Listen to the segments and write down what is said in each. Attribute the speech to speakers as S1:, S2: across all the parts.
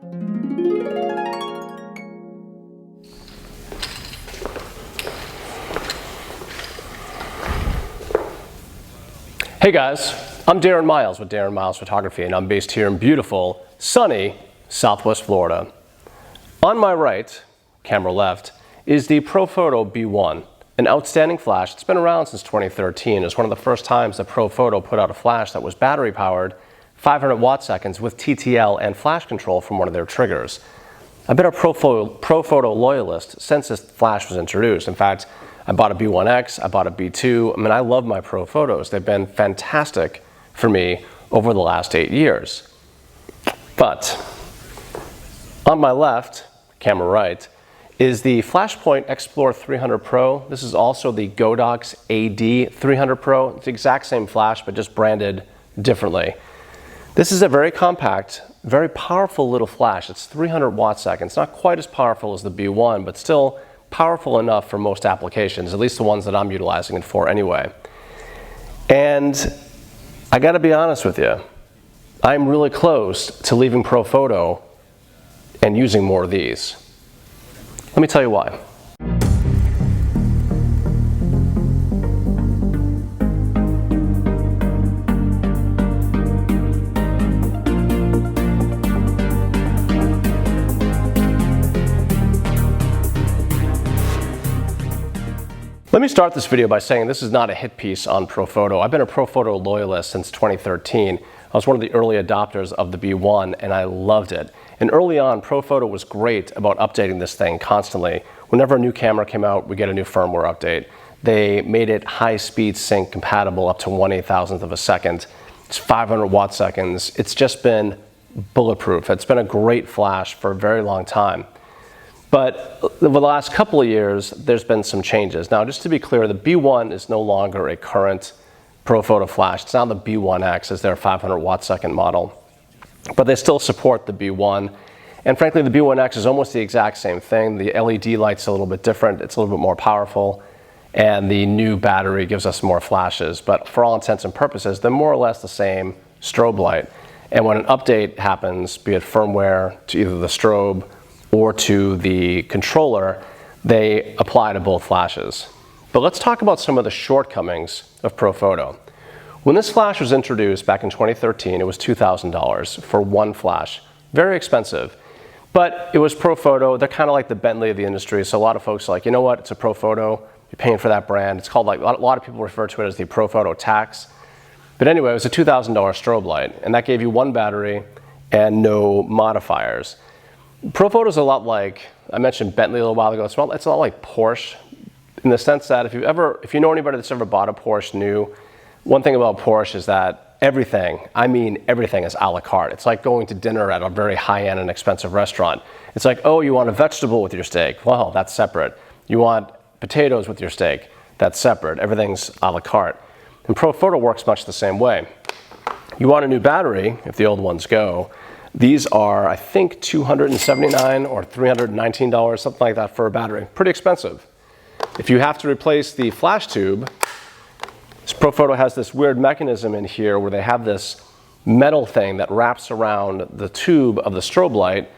S1: Hey guys, I'm Darren Miles with Darren Miles Photography, and I'm based here in beautiful, sunny Southwest Florida. On my right, camera left, is the Profoto B1, an outstanding flash. It's been around since 2013. It's one of the first times that Profoto put out a flash that was battery powered, 500 watt seconds with TTL and flash control from one of their triggers. I've been a Profoto loyalist since this flash was introduced. In fact, I bought a B1X, I bought a B2. I mean, I love my Profotos. They've been fantastic for me over the last 8 years. But on my left, camera right, is the Flashpoint Explore 300 Pro. This is also the Godox AD 300 Pro. It's the exact same flash, but just branded differently. This is a very compact, very powerful little flash. It's 300 watt seconds. Not quite as powerful as the B1, but still powerful enough for most applications, at least the ones that I'm utilizing it for anyway. And I gotta be honest with you, I'm really close to leaving Profoto and using more of these. Let me tell you why. Let me start this video by saying this is not a hit piece on Profoto. I've been a Profoto loyalist since 2013. I was one of the early adopters of the B1 and I loved it. And early on, Profoto was great about updating this thing constantly. Whenever a new camera came out, we get a new firmware update. They made it high-speed sync compatible up to 1/8,000th of a second. It's 500 watt seconds. It's just been bulletproof. It's been a great flash for a very long time. But over the last couple of years, there's been some changes. Now, just to be clear, the B1 is no longer a current Profoto flash. It's now the B1X as their 500 watt second model. But they still support the B1. And frankly, the B1X is almost the exact same thing. The LED light's a little bit different. It's a little bit more powerful. And the new battery gives us more flashes. But for all intents and purposes, they're more or less the same strobe light. And when an update happens, be it firmware to either the strobe or to the controller, they apply to both flashes. But let's talk about some of the shortcomings of Profoto. When this flash was introduced back in 2013, it was $2,000 for one flash. Very expensive. But it was Profoto. They're kind of like the Bentley of the industry. So a lot of folks are like, you know what, it's a Profoto. You're paying for that brand. It's called, like, a lot of people refer to it as the Profoto tax. But anyway, it was a $2,000 strobe light. And that gave you one battery and no modifiers. Profoto is a lot like, I mentioned Bentley a little while ago, it's a lot like Porsche in the sense that if you know anybody that's ever bought a Porsche new, one thing about Porsche is that everything, I mean everything, is a la carte. It's like going to dinner at a very high-end and expensive restaurant. It's like, oh, you want a vegetable with your steak? Well, that's separate. You want potatoes with your steak? That's separate. Everything's a la carte. And Profoto works much the same way. You want a new battery, if the old ones go. These are, I think, $279 or $319, something like that for a battery. Pretty expensive. If you have to replace the flash tube, Profoto has this weird mechanism in here where they have this metal thing that wraps around the tube of the strobe light,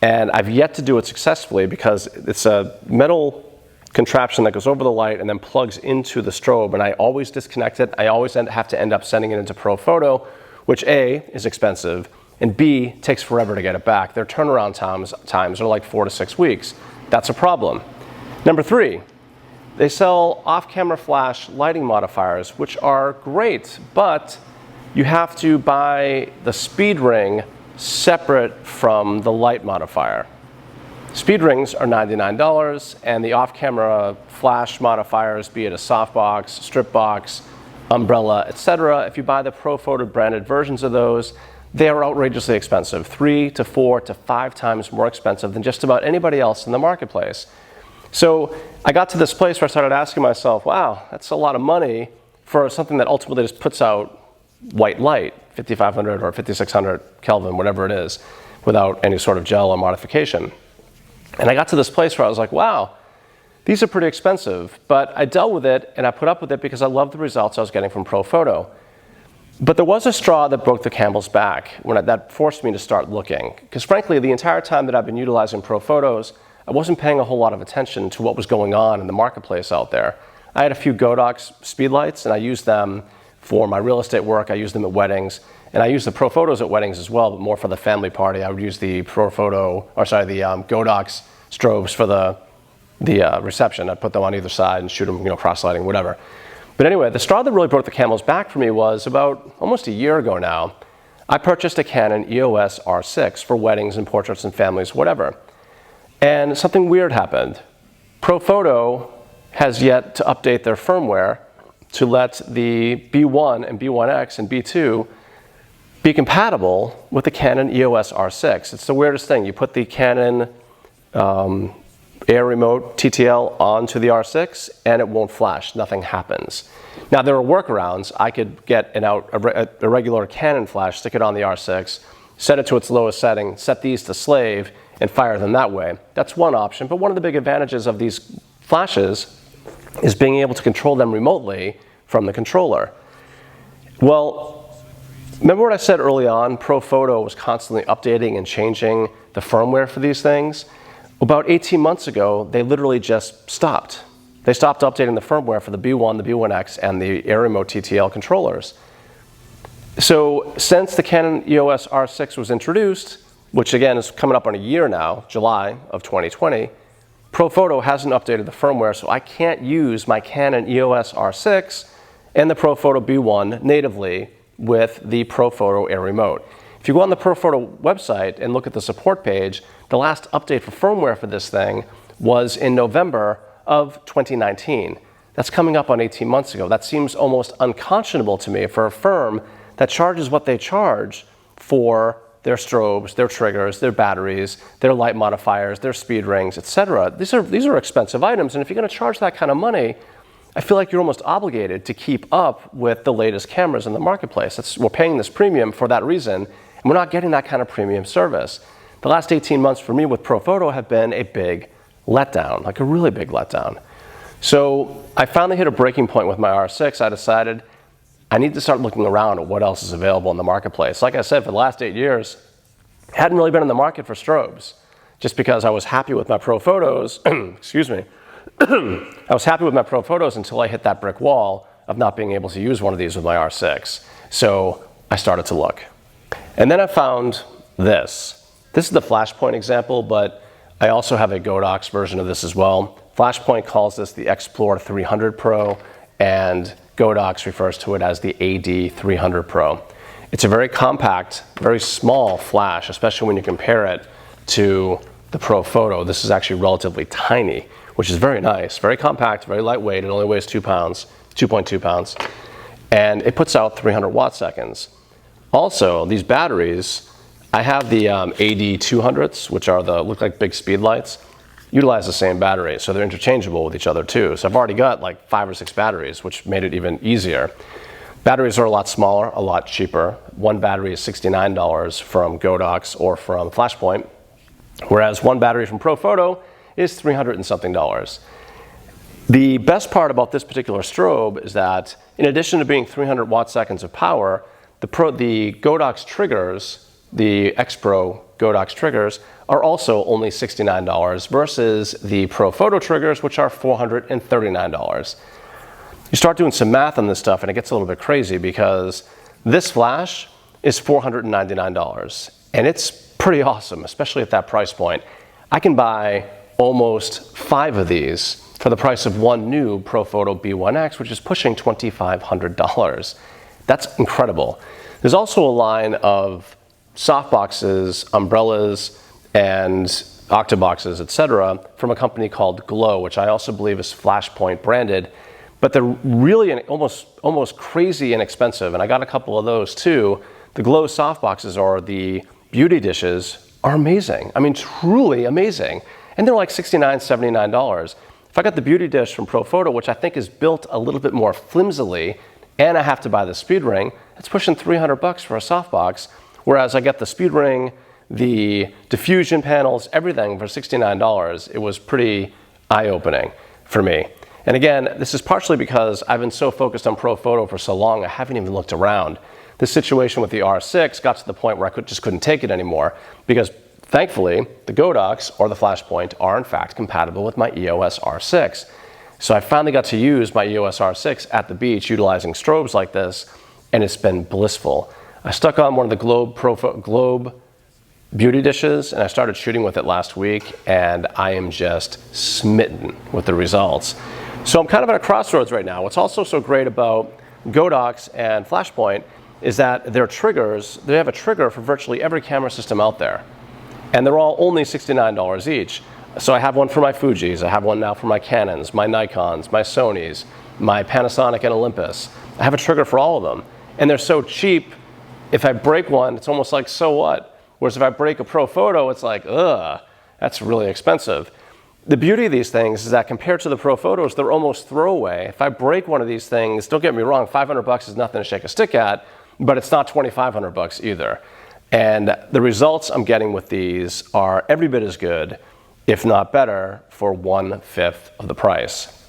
S1: and I've yet to do it successfully because it's a metal contraption that goes over the light and then plugs into the strobe, and I always disconnect it. I always have to end up sending it into Profoto, which A, is expensive, and B, takes forever to get it back. Their turnaround times are like 4 to 6 weeks. That's a problem. Number 3, they sell off-camera flash lighting modifiers, which are great, but you have to buy the speed ring separate from the light modifier. Speed rings are $99, and the off-camera flash modifiers, be it a softbox, strip box, umbrella, etc., if you buy the Profoto branded versions of those, they are outrageously expensive, 3 to 4 to 5 times more expensive than just about anybody else in the marketplace. So I got to this place where I started asking myself, wow, that's a lot of money for something that ultimately just puts out white light, 5500 or 5600 Kelvin, whatever it is, without any sort of gel or modification. And I got to this place where I was like, wow, these are pretty expensive, but I dealt with it and I put up with it because I loved the results I was getting from Profoto. But there was a straw that broke the camel's back that forced me to start looking. Because frankly, the entire time that I've been utilizing Profotos, I wasn't paying a whole lot of attention to what was going on in the marketplace out there. I had a few Godox speedlights, and I used them for my real estate work. I used them at weddings, and I used the Profotos at weddings as well, but more for the family party. I would use the Godox strobes for the reception. I'd put them on either side and shoot them, cross-lighting, whatever. But anyway, the straw that really broke the camel's back for me was about almost a year ago now. I purchased a Canon EOS R6 for weddings and portraits and families, whatever. And something weird happened. Profoto has yet to update their firmware to let the B1 and B1X and B2 be compatible with the Canon EOS R6. It's the weirdest thing. You put the Canon Air Remote TTL onto the R6 and it won't flash. Nothing happens. Now there are workarounds. I could get a regular Canon flash, stick it on the R6, set it to its lowest setting, set these to slave, and fire them that way. That's one option, but one of the big advantages of these flashes is being able to control them remotely from the controller. Well, remember what I said early on? Profoto was constantly updating and changing the firmware for these things. About 18 months ago, they literally just stopped. They stopped updating the firmware for the B1, the B1X, and the Air Remote TTL controllers. So since the Canon EOS R6 was introduced, which again is coming up on a year now, July of 2020, Profoto hasn't updated the firmware, so I can't use my Canon EOS R6 and the Profoto B1 natively with the Profoto Air Remote. If you go on the Profoto website and look at the support page, the last update for firmware for this thing was in November of 2019. That's coming up on 18 months ago. That seems almost unconscionable to me for a firm that charges what they charge for their strobes, their triggers, their batteries, their light modifiers, their speed rings, etc. These are expensive items, and if you're going to charge that kind of money, I feel like you're almost obligated to keep up with the latest cameras in the marketplace. We're paying this premium for that reason, and we're not getting that kind of premium service. The last 18 months for me with Profoto have been a big letdown, like a really big letdown. So I finally hit a breaking point with my R6. I decided I need to start looking around at what else is available in the marketplace. Like I said, for the last 8 years, I hadn't really been in the market for strobes, just because I was happy with my Profotos, excuse me, I was happy with my Profotos until I hit that brick wall of not being able to use one of these with my R6. So I started to look. And then I found this. This is the Flashpoint example, but I also have a Godox version of this as well. Flashpoint calls this the Explore 300 Pro, and Godox refers to it as the AD 300 Pro. It's a very compact, very small flash, especially when you compare it to the Profoto. This is actually relatively tiny, which is very nice, very compact, very lightweight. It only weighs 2 pounds, 2.2 pounds, and it puts out 300 watt seconds. Also, these batteries, I have the AD 200s, which are look like big speed lights, utilize the same battery, so they're interchangeable with each other too. So I've already got like 5 or 6 batteries, which made it even easier. Batteries are a lot smaller, a lot cheaper. One battery is $69 from Godox or from Flashpoint, whereas one battery from Profoto is $300 and something. The best part about this particular strobe is that in addition to being 300 watt seconds of power, the Godox triggers, the X-Pro Godox triggers, are also only $69 versus the Profoto triggers, which are $439. You start doing some math on this stuff and it gets a little bit crazy, because this flash is $499 and it's pretty awesome, especially at that price point. I can buy almost 5 of these for the price of one new Profoto B1X, which is pushing $2,500. That's incredible. There's also a line of softboxes, umbrellas, and octoboxes, etc., from a company called Glow, which I also believe is Flashpoint branded, but they're really almost crazy inexpensive, and I got a couple of those too. The Glow softboxes, or the beauty dishes, are amazing. I mean, truly amazing. And they're like $69, $79. If I got the beauty dish from Profoto, which I think is built a little bit more flimsily, and I have to buy the speed ring, it's pushing $300 for a softbox, whereas I get the speed ring, the diffusion panels, everything for $69. It was pretty eye-opening for me. And again, this is partially because I've been so focused on Profoto for so long, I haven't even looked around. This situation with the R6 got to the point where I just couldn't take it anymore, because thankfully the Godox or the Flashpoint are in fact compatible with my EOS R6. So I finally got to use my EOS R6 at the beach utilizing strobes like this, and it's been blissful. I stuck on one of the Globe beauty dishes and I started shooting with it last week, and I am just smitten with the results. So I'm kind of at a crossroads right now. What's also so great about Godox and Flashpoint is that their triggers, they have a trigger for virtually every camera system out there. And they're all only $69 each. So I have one for my Fujis, I have one now for my Canons, my Nikons, my Sonys, my Panasonic and Olympus. I have a trigger for all of them. And they're so cheap, if I break one, it's almost like, so what? Whereas if I break a Profoto, it's like, ugh, that's really expensive. The beauty of these things is that compared to the Profotos, they're almost throwaway. If I break one of these things, don't get me wrong, 500 bucks is nothing to shake a stick at, but it's not 2,500 bucks either. And the results I'm getting with these are every bit as good, if not better, for 1/5 of the price.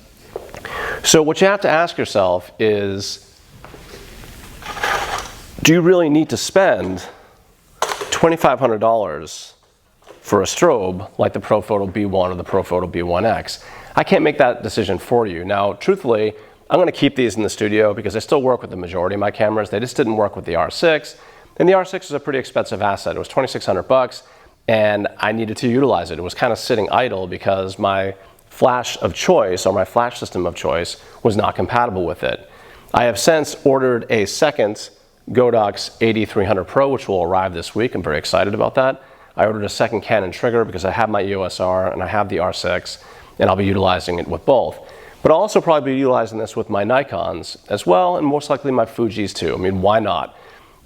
S1: So what you have to ask yourself is, do you really need to spend $2,500 for a strobe like the Profoto B1 or the Profoto B1X? I can't make that decision for you. Now, truthfully, I'm going to keep these in the studio because I still work with the majority of my cameras. They just didn't work with the R6. And the R6 is a pretty expensive asset. It was 2,600 bucks, and I needed to utilize it. It was kind of sitting idle because my flash of choice, or my flash system of choice, was not compatible with it. I have since ordered a second Godox 8300 Pro, which will arrive this week. I'm very excited about that. I ordered a second Canon trigger because I have my EOS R and I have the R6, and I'll be utilizing it with both. But I'll also probably be utilizing this with my Nikons as well, and most likely my Fujis too. I mean, why not?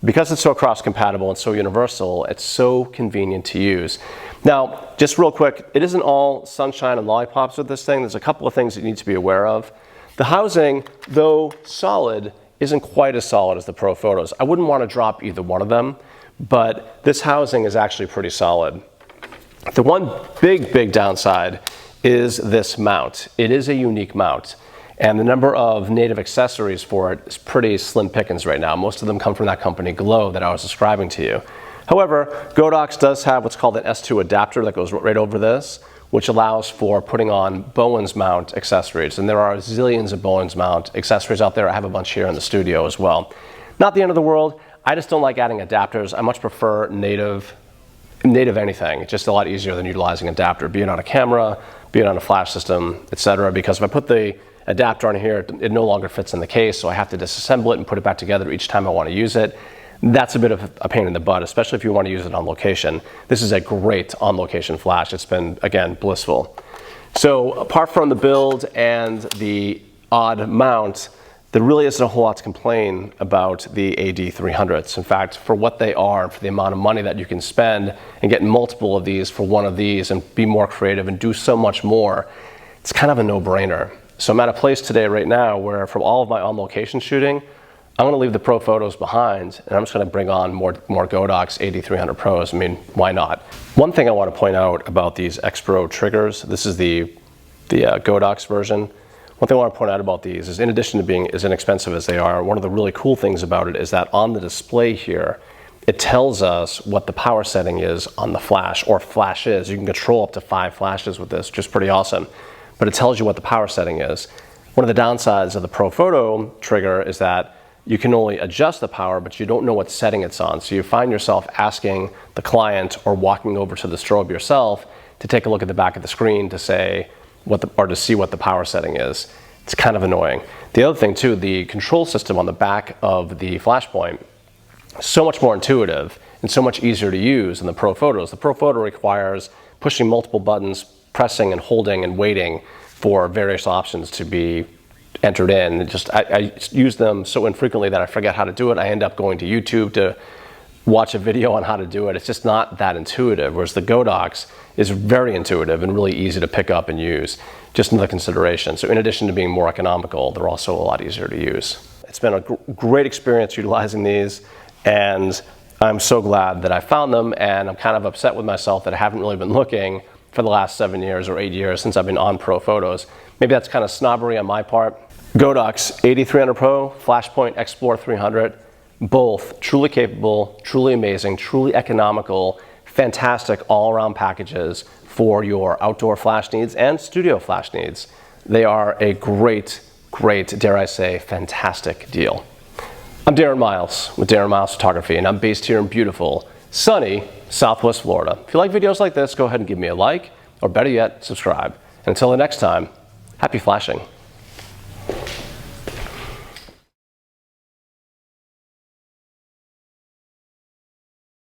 S1: Because it's so cross-compatible and so universal, it's so convenient to use. Now, just real quick, it isn't all sunshine and lollipops with this thing. There's a couple of things that you need to be aware of. The housing, though solid, isn't quite as solid as the Profotos. I wouldn't want to drop either one of them, but this housing is actually pretty solid. The one big downside is this mount. It is a unique mount. And the number of native accessories for it is pretty slim pickings right now. Most of them come from that company Glow that I was describing to you. However, Godox does have what's called an S2 adapter that goes right over this, which allows for putting on Bowens mount accessories. And there are zillions of Bowens mount accessories out there. I have a bunch here in the studio as well. Not the end of the world. I just don't like adding adapters. I much prefer native anything. It's just a lot easier than utilizing an adapter, be it on a camera, be it on a flash system, etc. Because if I put the adapter on here, it no longer fits in the case, so I have to disassemble it and put it back together each time I want to use it. That's a bit of a pain in the butt, especially if you want to use it on location. This is a great on-location flash. It's been, again, blissful. So apart from the build and the odd mount, there really isn't a whole lot to complain about the AD300s. In fact, for what they are, for the amount of money that you can spend and get multiple of these for one of these and be more creative and do so much more, it's kind of a no-brainer. So I'm at a place today right now where from all of my on-location shooting, I'm going to leave the Profotos behind and I'm just going to bring on more Godox 8300 Pros. I mean, why not? One thing I want to point out about these X Pro triggers, this is the Godox version. One thing I want to point out about these is, in addition to being as inexpensive as they are, one of the really cool things about it is that on the display here, it tells us what the power setting is on the flash, or flashes. You can control up to 5 flashes with this, which is pretty awesome. But it tells you what the power setting is. One of the downsides of the Profoto trigger is that you can only adjust the power, but you don't know what setting it's on. So you find yourself asking the client or walking over to the strobe yourself to take a look at the back of the screen to say or to see what the power setting is. It's kind of annoying. The other thing too, the control system on the back of the Flashpoint is so much more intuitive and so much easier to use than the Profotos. The Profoto requires pushing multiple buttons, pressing and holding and waiting for various options to be entered in. I use them so infrequently that I forget how to do it. I end up going to YouTube to watch a video on how to do it. It's just not that intuitive, whereas the Godox is very intuitive and really easy to pick up and use. Just another consideration. So in addition to being more economical, they're also a lot easier to use. It's been a great experience utilizing these, and I'm so glad that I found them, and I'm kind of upset with myself that I haven't really been looking for the last 7 years or 8 years since I've been on Profotos. Maybe that's kind of snobbery on my part. Godox 8300 Pro, Flashpoint Explore 300, Both truly capable, truly amazing, truly economical, fantastic all-around packages for your outdoor flash needs and studio flash needs. They are a great, dare I say, fantastic deal. I'm Darren Miles with Darren Miles Photography, and I'm based here in beautiful, sunny Southwest Florida. If you like videos like this, go ahead and give me a like, or better yet, subscribe. And until the next time, happy flashing.